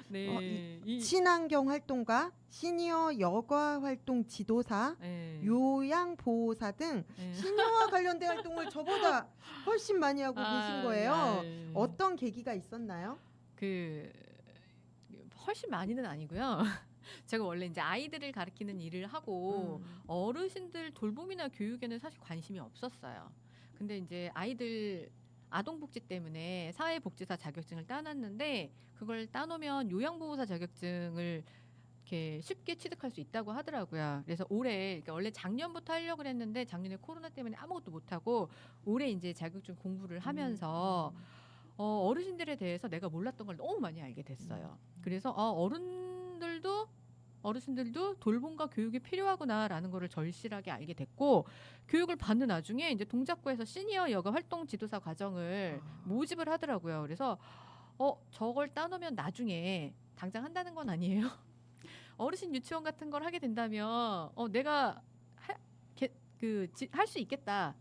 Speaker 3: 네.
Speaker 1: 친환경 활동가, 시니어 여가 활동 지도사,
Speaker 3: 네.
Speaker 1: 요양보호사 등
Speaker 3: 네.
Speaker 1: 시니어와 관련된 활동을 저보다 훨씬 많이 하고 계신 거예요.
Speaker 3: 네.
Speaker 1: 어떤 계기가 있었나요?
Speaker 3: 훨씬 많이는 아니고요. 제가 원래 이제 아이들을 가르치는 일을 하고 어르신들 돌봄이나 교육에는 사실 관심이 없었어요. 근데 이제 아동복지 때문에 사회복지사 자격증을 따놨는데 그걸 따놓으면 요양보호사 자격증을 이렇게 쉽게 취득할 수 있다고 하더라고요. 그래서 올해 그러니까 원래 작년부터 하려고 그랬는데 작년에 코로나 때문에 아무것도 못 하고 올해 이제 자격증 공부를 하면서 어르신들에 대해서 내가 몰랐던 걸 너무 많이 알게 됐어요. 그래서 어르신들도 돌봄과 교육이 필요하구나라는 거를 절실하게 알게 됐고 교육을 받는 와중에 이제 동작구에서 시니어 여가 활동 지도사 과정을 모집을 하더라고요. 그래서 저걸 따놓으면 나중에 당장 한다는 건 아니에요. 어르신 유치원 같은 걸 하게 된다면 내가 할 수 있겠다.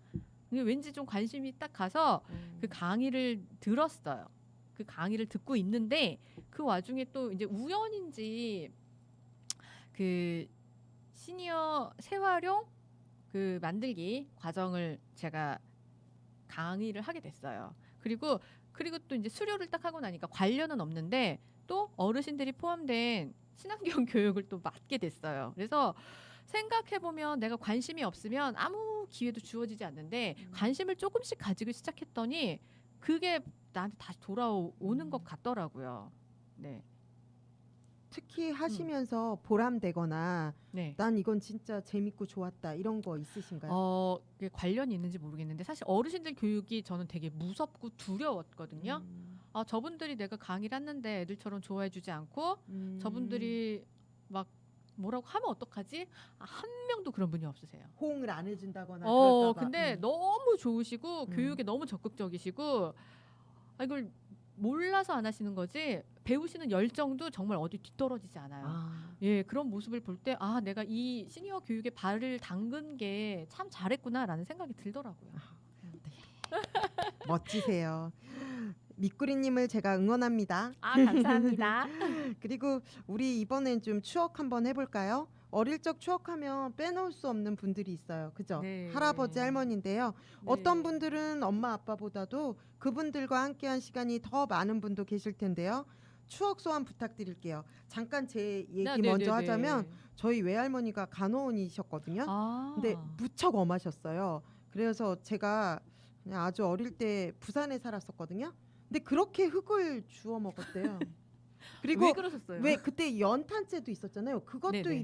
Speaker 3: 왠지 좀 관심이 딱 가서 그 강의를 들었어요. 그 강의를 듣고 있는데 그 와중에 또 이제 우연인지 그 시니어 재활용 그 만들기 과정을 제가 강의를 하게 됐어요. 그리고 또 이제 수료를 딱 하고 나니까 관련은 없는데 또 어르신들이 포함된 친환경 교육을 또 맡게 됐어요. 그래서 생각해 보면 내가 관심이 없으면 아무 기회도 주어지지 않는데 관심을 조금씩 가지고 시작했더니 그게 나한테 다시 돌아오는 것 같더라고요. 네.
Speaker 1: 특히 하시면서 보람되거나
Speaker 3: 네.
Speaker 1: 난 이건 진짜 재밌고 좋았다 이런 거 있으신가요?
Speaker 3: 그게 관련이 있는지 모르겠는데 사실 어르신들 교육이 저는 되게 무섭고 두려웠거든요. 저분들이 내가 강의를 했는데 애들처럼 좋아해주지 않고 저분들이 막 뭐라고 하면 어떡하지? 한 명도 그런 분이 없으세요.
Speaker 1: 호응을 안 해준다거나 그럴까 봐.
Speaker 3: 근데 너무 좋으시고 교육에 너무 적극적이시고 이걸 몰라서 안 하시는 거지 배우시는 열정도 정말 어디 뒤떨어지지 않아요. 예, 그런 모습을 볼 때 내가 이 시니어 교육에 발을 담근 게 참 잘했구나라는 생각이 들더라고요.
Speaker 1: 멋지세요. 미꾸리님을 제가 응원합니다.
Speaker 3: 감사합니다.
Speaker 1: 그리고 우리 이번엔 좀 추억 한번 해볼까요? 어릴 적 추억하면 빼놓을 수 없는 분들이 있어요. 그죠?
Speaker 3: 네.
Speaker 1: 할아버지 할머니인데요. 어떤 분들은 엄마 아빠보다도 그분들과 함께한 시간이 더 많은 분도 계실 텐데요. 추억 소환 부탁드릴게요. 잠깐 제 얘기 먼저 하자면 저희 외할머니가 간호원이셨거든요. 근데 무척 엄하셨어요. 그래서 제가 그냥 아주 어릴 때 부산에 살았었거든요. 근데 그렇게 흙을 주워 먹었대요. 그리고
Speaker 3: 왜 그러셨어요?
Speaker 1: 왜 그때 연탄재도 있었잖아요. 그것도
Speaker 3: 네네.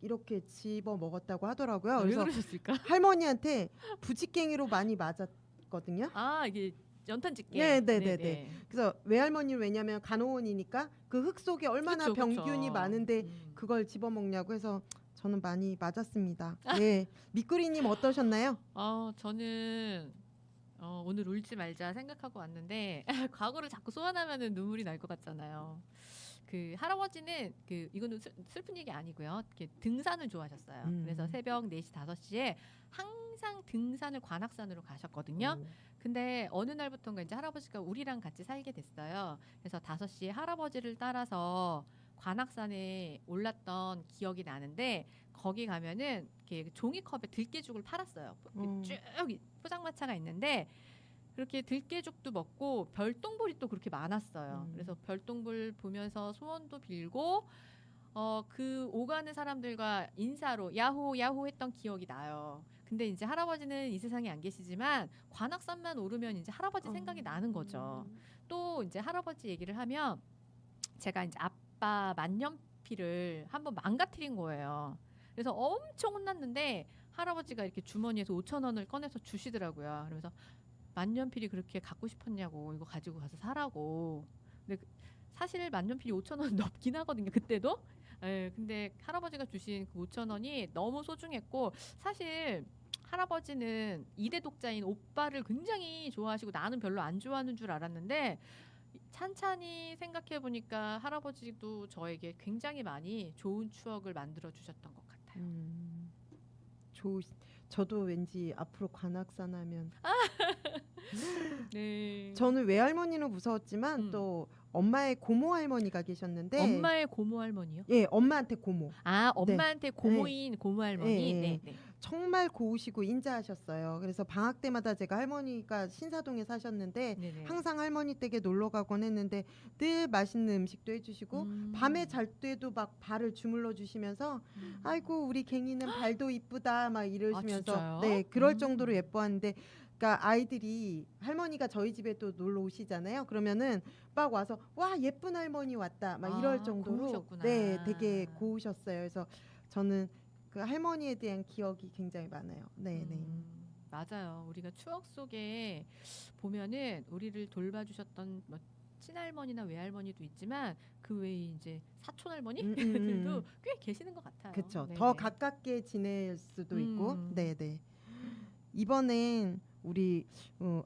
Speaker 1: 이렇게 집어 먹었다고 하더라고요.
Speaker 3: 왜
Speaker 1: 그래서
Speaker 3: 그러셨을까?
Speaker 1: 할머니한테 부지깽이로 많이 맞았거든요.
Speaker 3: 이게 연탄집게.
Speaker 1: 네네네네. 그래서 외할머니는 왜냐면 간호원이니까 그 흙 속에 얼마나
Speaker 3: 그쵸.
Speaker 1: 병균이 많은데 그걸 집어 먹냐고 해서 저는 많이 맞았습니다. 네, 미꾸리님 어떠셨나요?
Speaker 3: 저는 오늘 울지 말자 생각하고 왔는데 과거를 자꾸 소환하면은 눈물이 날 것 같잖아요. 그 할아버지는 이거는 슬픈 얘기 아니고요. 이렇게 등산을 좋아하셨어요. 그래서 새벽 4시 5시에 항상 등산을 관악산으로 가셨거든요. 근데 어느 날부터인가 이제 할아버지가 우리랑 같이 살게 됐어요. 그래서 5시에 할아버지를 따라서 관악산에 올랐던 기억이 나는데 거기 가면은 이렇게 종이컵에 들깨죽을 팔았어요. 쭉 포장마차가 있는데 그렇게 들깨죽도 먹고 별똥불이 또 그렇게 많았어요. 그래서 별똥불 보면서 소원도 빌고 그 오가는 사람들과 인사로 야호 야호 했던 기억이 나요. 근데 이제 할아버지는 이 세상에 안 계시지만 관악산만 오르면 이제 할아버지 생각이 나는 거죠. 또 이제 할아버지 얘기를 하면 제가 이제 아빠 만년필을 한번 망가뜨린 거예요. 그래서 엄청 혼났는데 할아버지가 이렇게 주머니에서 5,000원을 꺼내서 주시더라고요. 그러면서 만년필이 그렇게 갖고 싶었냐고 이거 가지고 가서 사라고. 근데 사실 만년필이 5,000원 넘긴 하거든요. 그때도. 근데 할아버지가 주신 그 5,000원이 너무 소중했고 사실 할아버지는 2대 독자인 오빠를 굉장히 좋아하시고 나는 별로 안 좋아하는 줄 알았는데 찬찬히 생각해 보니까 할아버지도 저에게 굉장히 많이 좋은 추억을 만들어 주셨던 것 같아요.
Speaker 1: 저도 왠지 앞으로 관악산 하면
Speaker 3: 네.
Speaker 1: 저는 외할머니는 무서웠지만 또 엄마의 고모 할머니가 계셨는데
Speaker 3: 엄마의 고모 할머니요?
Speaker 1: 예, 엄마한테 고모.
Speaker 3: 엄마한테 고모인 고모 할머니.
Speaker 1: 네. 정말 고우시고 인자하셨어요. 그래서 방학 때마다 제가 할머니가 신사동에 사셨는데 항상 할머니 댁에 놀러 가곤 했는데 늘 맛있는 음식도 해주시고 밤에 잘 때도 막 발을 주물러 주시면서 아이고 우리 갱이는 발도 이쁘다 막 이러시면서
Speaker 3: 진짜요?
Speaker 1: 네 그럴 정도로 예뻐하는데 그러니까 아이들이 할머니가 저희 집에 또 놀러 오시잖아요. 그러면은 막 와서 와 예쁜 할머니 왔다 막 이럴
Speaker 3: 아,
Speaker 1: 정도로
Speaker 3: 고우셨구나.
Speaker 1: 네 되게 고우셨어요. 그래서 저는 그 할머니에 대한 기억이 굉장히 많아요. 네네.
Speaker 3: 맞아요. 우리가 추억 속에 보면은 우리를 돌봐주셨던 뭐 친할머니나 외할머니도 있지만 그 외에 이제 사촌 할머니들도 꽤 계시는 것 같아요.
Speaker 1: 그렇죠.
Speaker 3: 네네.
Speaker 1: 더 가깝게 지낼 수도 있고. 네네. 이번엔 우리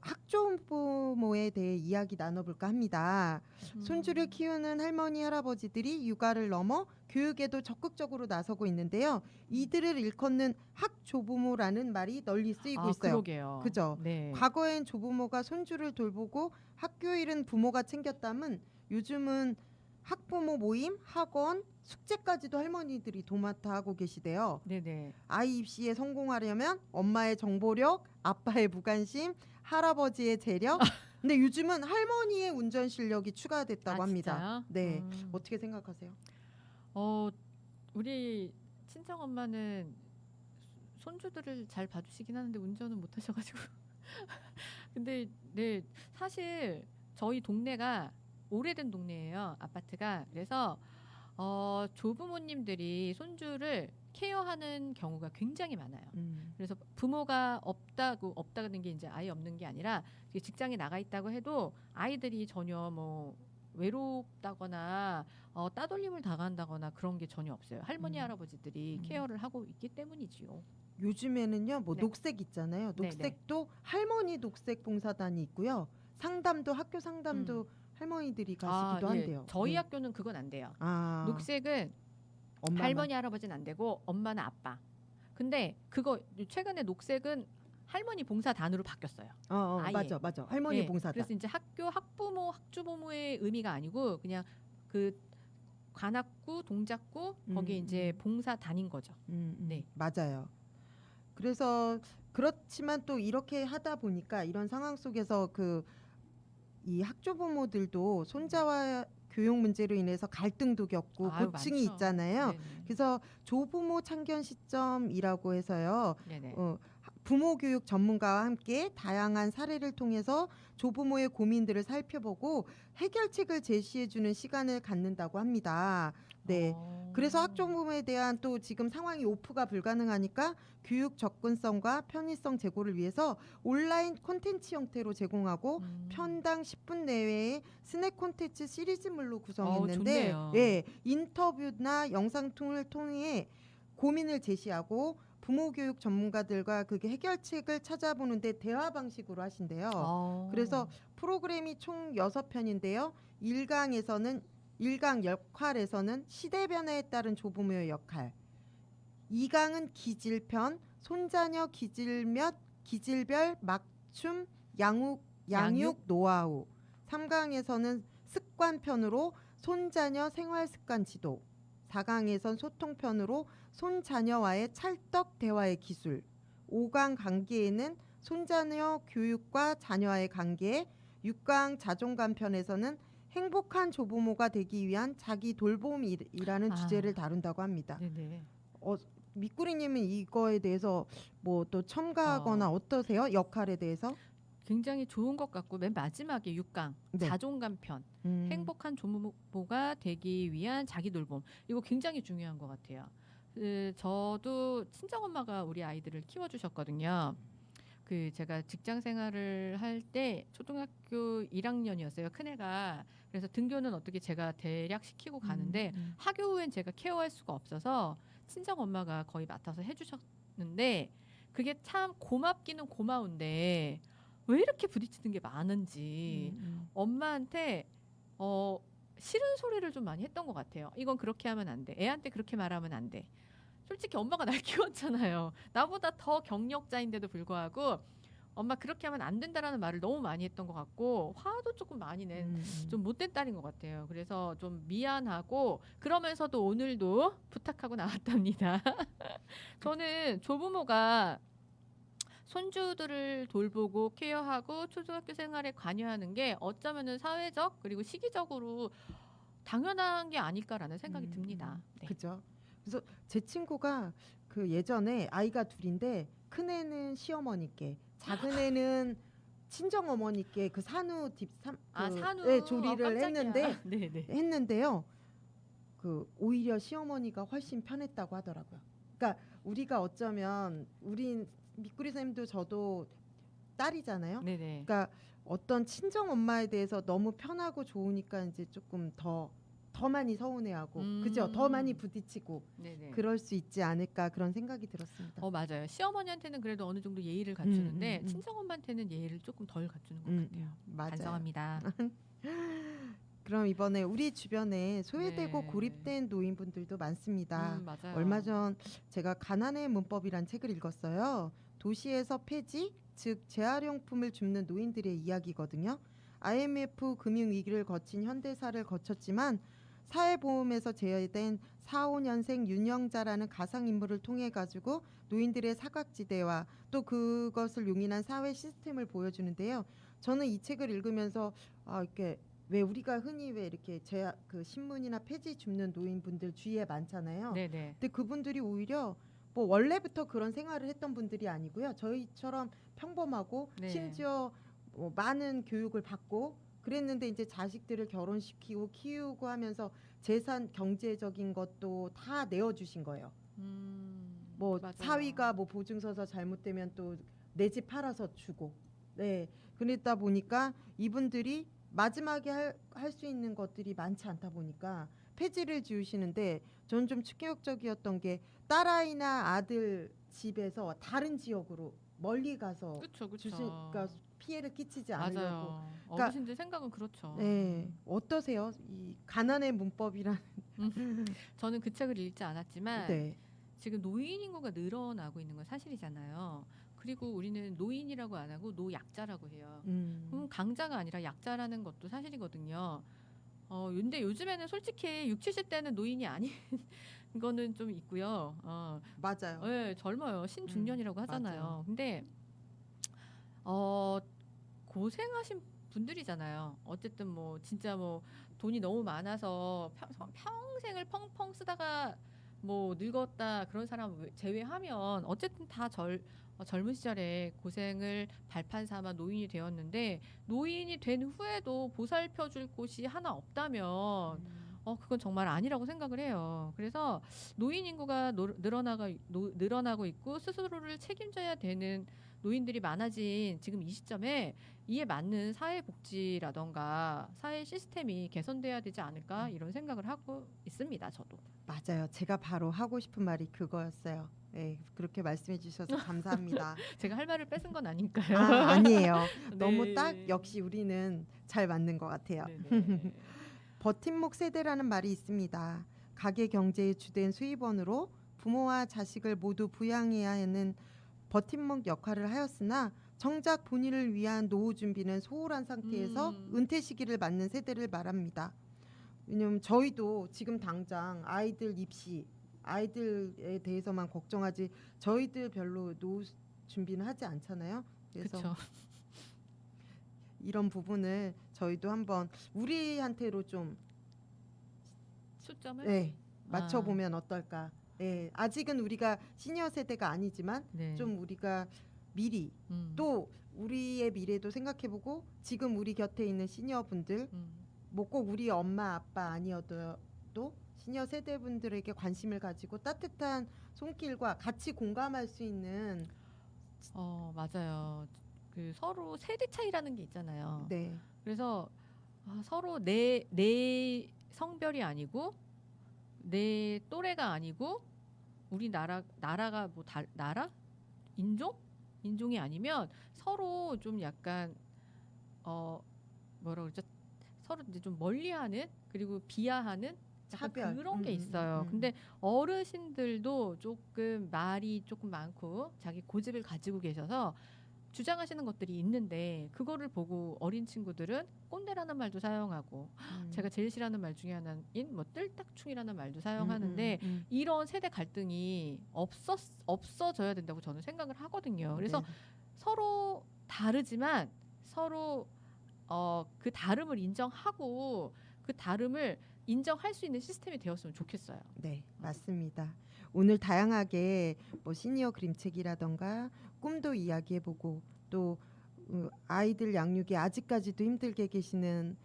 Speaker 1: 학조부모에 대해 이야기 나눠볼까 합니다. 손주를 키우는 할머니 할아버지들이 육아를 넘어 교육에도 적극적으로 나서고 있는데요. 이들을 일컫는 학조부모라는 말이 널리 쓰이고 있어요.
Speaker 3: 그러게요.
Speaker 1: 그죠?
Speaker 3: 네.
Speaker 1: 과거엔 조부모가 손주를 돌보고 학교 일은 부모가 챙겼다면 요즘은 학부모 모임, 학원, 숙제까지도 할머니들이 도맡아 하고 계시대요.
Speaker 3: 네네.
Speaker 1: 아이 입시에 성공하려면 엄마의 정보력, 아빠의 무관심, 할아버지의 재력. 근데 요즘은 할머니의 운전 실력이 추가됐다고 합니다.
Speaker 3: 진짜요?
Speaker 1: 네, 어떻게 생각하세요?
Speaker 3: 우리 친정 엄마는 손주들을 잘 봐주시긴 하는데 운전은 못 하셔가지고. 근데 네 사실 저희 동네가 오래된 동네예요. 아파트가. 그래서 조부모님들이 손주를 케어하는 경우가 굉장히 많아요. 그래서 부모가 없다는 게 이제 아예 없는 게 아니라 직장에 나가 있다고 해도 아이들이 전혀 뭐 외롭다거나 따돌림을 당한다거나 그런 게 전혀 없어요. 할머니 할아버지들이 케어를 하고 있기 때문이지요.
Speaker 1: 요즘에는요, 뭐
Speaker 3: 네.
Speaker 1: 녹색 있잖아요.
Speaker 3: 네네.
Speaker 1: 녹색도 할머니 녹색 봉사단이 있고요. 상담도 학교 상담도 할머니들이 가시기도
Speaker 3: 예.
Speaker 1: 한대요.
Speaker 3: 저희
Speaker 1: 네.
Speaker 3: 학교는 그건 안 돼요.
Speaker 1: 아,
Speaker 3: 녹색은
Speaker 1: 엄마만.
Speaker 3: 할머니 할아버지는 안 되고 엄마는 아빠. 근데 그거 최근에 녹색은 할머니 봉사단으로 바뀌었어요. 아예.
Speaker 1: 맞아. 할머니
Speaker 3: 예,
Speaker 1: 봉사단.
Speaker 3: 그래서 이제 학교 학부모 학주부모의 의미가 아니고 그냥 그 관악구 동작구 거기에 이제 봉사단인 거죠. 네.
Speaker 1: 맞아요. 그래서 그렇지만 또 이렇게 하다 보니까 이런 상황 속에서 이 학조부모들도 손자와 교육 문제로 인해서 갈등도 겪고
Speaker 3: 아유,
Speaker 1: 고충이
Speaker 3: 많죠.
Speaker 1: 있잖아요.
Speaker 3: 네네.
Speaker 1: 그래서 조부모 참견 시점이라고 해서요.
Speaker 3: 네네.
Speaker 1: 부모 교육 전문가와 함께 다양한 사례를 통해서 조부모의 고민들을 살펴보고 해결책을 제시해주는 시간을 갖는다고 합니다. 네. 그래서 학조부모에 대한 또 지금 상황이 오프가 불가능하니까 교육 접근성과 편의성 제고를 위해서 온라인 콘텐츠 형태로 제공하고 편당 10분 내외의 스낵 콘텐츠 시리즈물로 구성했는데
Speaker 3: 좋네요.
Speaker 1: 예, 인터뷰나 영상통을 통해 고민을 제시하고 부모 교육 전문가들과 그게 해결책을 찾아보는데 대화 방식으로 하신대요. 그래서 프로그램이 총 6편인데요. 1강 역할에서는 시대 변화에 따른 조부모의 역할, 2강은 기질편, 손자녀 기질별 맞춤 양육 노하우, 3강에서는 습관편으로 손자녀 생활 습관 지도, 4강에선 소통편으로 손자녀와의 찰떡 대화의 기술, 5강 관계에는 손자녀 교육과 자녀와의 관계, 6강 자존감 편에서는 행복한 조부모가 되기 위한 자기 돌봄이라는 주제를 다룬다고 합니다.
Speaker 3: 네네.
Speaker 1: 미꾸리님은 이거에 대해서 뭐 또 첨가하거나 어떠세요? 역할에 대해서?
Speaker 3: 굉장히 좋은 것 같고 맨 마지막에 6강
Speaker 1: 네.
Speaker 3: 자존감 편 행복한 조부모가 되기 위한 자기 돌봄 이거 굉장히 중요한 것 같아요. 저도 친정엄마가 우리 아이들을 키워주셨거든요. 제가 직장 생활을 할 때 초등학교 1학년이었어요. 큰애가. 그래서 등교는 어떻게 제가 대략 시키고 가는데 학교 후엔 제가 케어할 수가 없어서 친정엄마가 거의 맡아서 해주셨는데 그게 참 고맙기는 고마운데 왜 이렇게 부딪히는 게 많은지 엄마한테 싫은 소리를 좀 많이 했던 것 같아요. 이건 그렇게 하면 안 돼. 애한테 그렇게 말하면 안 돼. 솔직히 엄마가 날 키웠잖아요. 나보다 더 경력자인데도 불구하고 엄마 그렇게 하면 안 된다라는 말을 너무 많이 했던 것 같고 화도 조금 많이 낸 좀 못된 딸인 것 같아요. 그래서 좀 미안하고 그러면서도 오늘도 부탁하고 나왔답니다. 저는 조부모가 손주들을 돌보고 케어하고 초등학교 생활에 관여하는 게 어쩌면은 사회적 그리고 시기적으로 당연한 게 아닐까라는 생각이 듭니다. 네.
Speaker 1: 그죠. 그래서 제 친구가 예전에 아이가 둘인데 큰애는 시어머니께 작은 애는 친정 어머니께 그 산후
Speaker 3: 산후
Speaker 1: 네, 조리를
Speaker 3: 깜짝이야. 네네.
Speaker 1: 했는데요. 그 오히려 시어머니가 훨씬 편했다고 하더라고요. 그러니까 우리가 어쩌면 우린 미꾸리 쌤도 저도 딸이잖아요.
Speaker 3: 네네.
Speaker 1: 그러니까 어떤 친정 엄마에 대해서 너무 편하고 좋으니까 이제 조금 더 많이 서운해하고 그죠? 더 많이 부딪히고
Speaker 3: 네네.
Speaker 1: 그럴 수 있지 않을까 그런 생각이 들었습니다.
Speaker 3: 맞아요. 시어머니한테는 그래도 어느 정도 예의를 갖추는데
Speaker 1: 음.
Speaker 3: 친정엄마한테는 예의를 조금 덜 갖추는 것 같아요.
Speaker 1: 맞아요.
Speaker 3: 반성합니다.
Speaker 1: 그럼 이번에 우리 주변에 소외되고
Speaker 3: 네.
Speaker 1: 고립된 노인분들도 많습니다.
Speaker 3: 맞아요.
Speaker 1: 얼마 전 제가 가난의 문법이란 책을 읽었어요. 도시에서 폐지, 즉 재활용품을 줍는 노인들의 이야기거든요. IMF 금융위기를 거친 현대사를 거쳤지만 사회보험에서 제외된 4, 5년생 윤영자라는 가상인물을 통해 가지고 노인들의 사각지대와 또 그것을 용인한 사회 시스템을 보여주는데요. 저는 이 책을 읽으면서 이렇게 왜 우리가 흔히 왜 이렇게 그 신문이나 폐지 줍는 노인분들 주위에 많잖아요.
Speaker 3: 네네.
Speaker 1: 근데 그분들이 오히려 뭐 원래부터 그런 생활을 했던 분들이 아니고요. 저희처럼 평범하고
Speaker 3: 네.
Speaker 1: 심지어 많은 교육을 받고 그랬는데 이제 자식들을 결혼시키고 키우고 하면서 재산 경제적인 것도 다 내어주신 거예요. 뭐
Speaker 3: 맞아요.
Speaker 1: 사위가 뭐 보증서서 잘못되면 또 내 집 팔아서 주고. 네. 그러다 보니까 이분들이 마지막에 할 수 있는 것들이 많지 않다 보니까 폐지를 지으시는데 저는 좀 충격적이었던 게 딸아이나 아들 집에서 다른 지역으로 멀리 가서
Speaker 3: 그렇죠.
Speaker 1: 그러니까 피해를 끼치지 않으려고.
Speaker 3: 맞아요.
Speaker 1: 그러니까
Speaker 3: 어르신들 생각은 그렇죠.
Speaker 1: 네. 어떠세요? 이 가난의 문법이란
Speaker 3: 저는 그 책을 읽지 않았지만
Speaker 1: 네.
Speaker 3: 지금 노인 인구가 늘어나고 있는 건 사실이잖아요. 그리고 우리는 노인이라고 안 하고 노약자라고 해요. 그럼 강자가 아니라 약자라는 것도 사실이거든요. 근데 요즘에는 솔직히 60, 70대는 노인이 아닌 거는 좀 있고요.
Speaker 1: 맞아요.
Speaker 3: 네, 젊어요. 신중년이라고 하잖아요.
Speaker 1: 맞아요.
Speaker 3: 근데 고생하신 분들이잖아요. 어쨌든 뭐 진짜 뭐 돈이 너무 많아서 평생을 펑펑 쓰다가 뭐 늙었다 그런 사람 제외하면 어쨌든 다 젊은 시절에 고생을 발판 삼아 노인이 되었는데 노인이 된 후에도 보살펴줄 곳이 하나 없다면 그건 정말 아니라고 생각을 해요. 그래서 노인 인구가 늘어나고 있고 스스로를 책임져야 되는 노인들이 많아진 지금 이 시점에 이에 맞는 사회복지라던가 사회 시스템이 개선돼야 되지 않을까 이런 생각을 하고 있습니다. 저도.
Speaker 1: 맞아요. 제가 바로 하고 싶은 말이 그거였어요. 네, 그렇게 말씀해 주셔서 감사합니다.
Speaker 3: 제가 할 말을 뺏은 건 아닐까요?
Speaker 1: 아니에요. 너무
Speaker 3: 네.
Speaker 1: 딱 역시 우리는 잘 맞는 것 같아요.
Speaker 3: 네네.
Speaker 1: 버팀목 세대라는 말이 있습니다. 가계 경제의 주된 수입원으로 부모와 자식을 모두 부양해야 하는 버팀목 역할을 하였으나 정작 본인을 위한 노후 준비는 소홀한 상태에서 은퇴 시기를 맞는 세대를 말합니다. 왜냐하면 저희도 지금 당장 아이들 입시, 아이들에 대해서만 걱정하지 저희들 별로 노후 준비는 하지 않잖아요. 그래서
Speaker 3: 그렇죠.
Speaker 1: 이런 부분을 저희도 한번 우리한테로 좀
Speaker 3: 초점을
Speaker 1: 맞춰보면 어떨까. 네, 아직은 우리가 시니어 세대가 아니지만
Speaker 3: 네.
Speaker 1: 좀 우리가 미리 또 우리의 미래도 생각해보고 지금 우리 곁에 있는 시니어분들 뭐 꼭 우리 엄마 아빠 아니어도 시니어 세대분들에게 관심을 가지고 따뜻한 손길과 같이 공감할 수 있는
Speaker 3: 맞아요. 그 서로 세대 차이라는 게 있잖아요.
Speaker 1: 네.
Speaker 3: 그래서 서로 내 성별이 아니고 내 또래가 아니고 우리 나라가 뭐 나라 인종이 아니면 서로 좀 약간 뭐라 그러죠? 서로 이제 좀 멀리하는 그리고 비하하는 약간
Speaker 1: 차별.
Speaker 3: 그런 게 있어요. 근데 어르신들도 조금 말이 조금 많고 자기 고집을 가지고 계셔서 주장하시는 것들이 있는데 그거를 보고 어린 친구들은 꼰대라는 말도 사용하고 제가 제일 싫어하는 말 중에 하나인 뭐 뜰딱충이라는 말도 사용하는데 이런 세대 갈등이 없어져야 된다고 저는 생각을 하거든요. 그래서 서로 다르지만 서로 그 다름을 인정하고 그 다름을 인정할 수 있는 시스템이 되었으면 좋겠어요.
Speaker 1: 네, 맞습니다. 오늘 다양하게 뭐 시니어 그림책이라던가 꿈도 이야기해보고 또 아이들 양육에 아직까지도 힘들게 계시는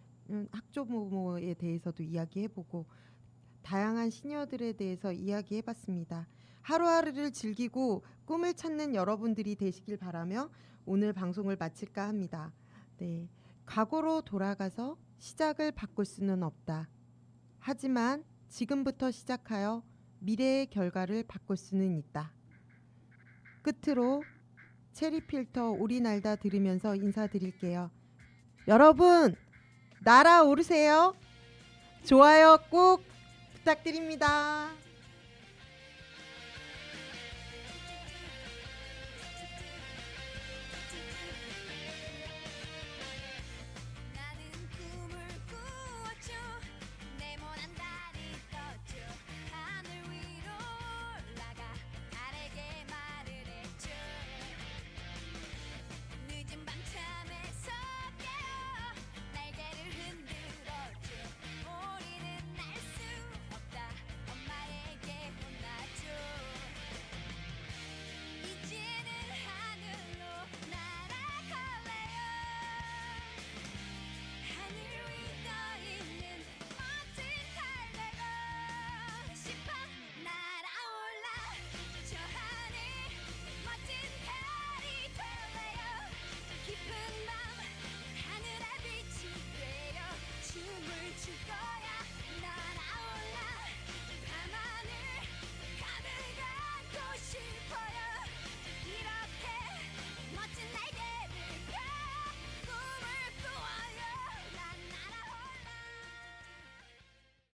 Speaker 1: 학조부모에 대해서도 이야기해보고 다양한 시니어들에 대해서 이야기해봤습니다. 하루하루를 즐기고 꿈을 찾는 여러분들이 되시길 바라며 오늘 방송을 마칠까 합니다. 네, 과거로 돌아가서 시작을 바꿀 수는 없다. 하지만 지금부터 시작하여 미래의 결과를 바꿀 수는 있다. 끝으로 체리필터 우리 날다 들으면서 인사드릴게요. 여러분 날아오르세요. 좋아요 꼭 부탁드립니다.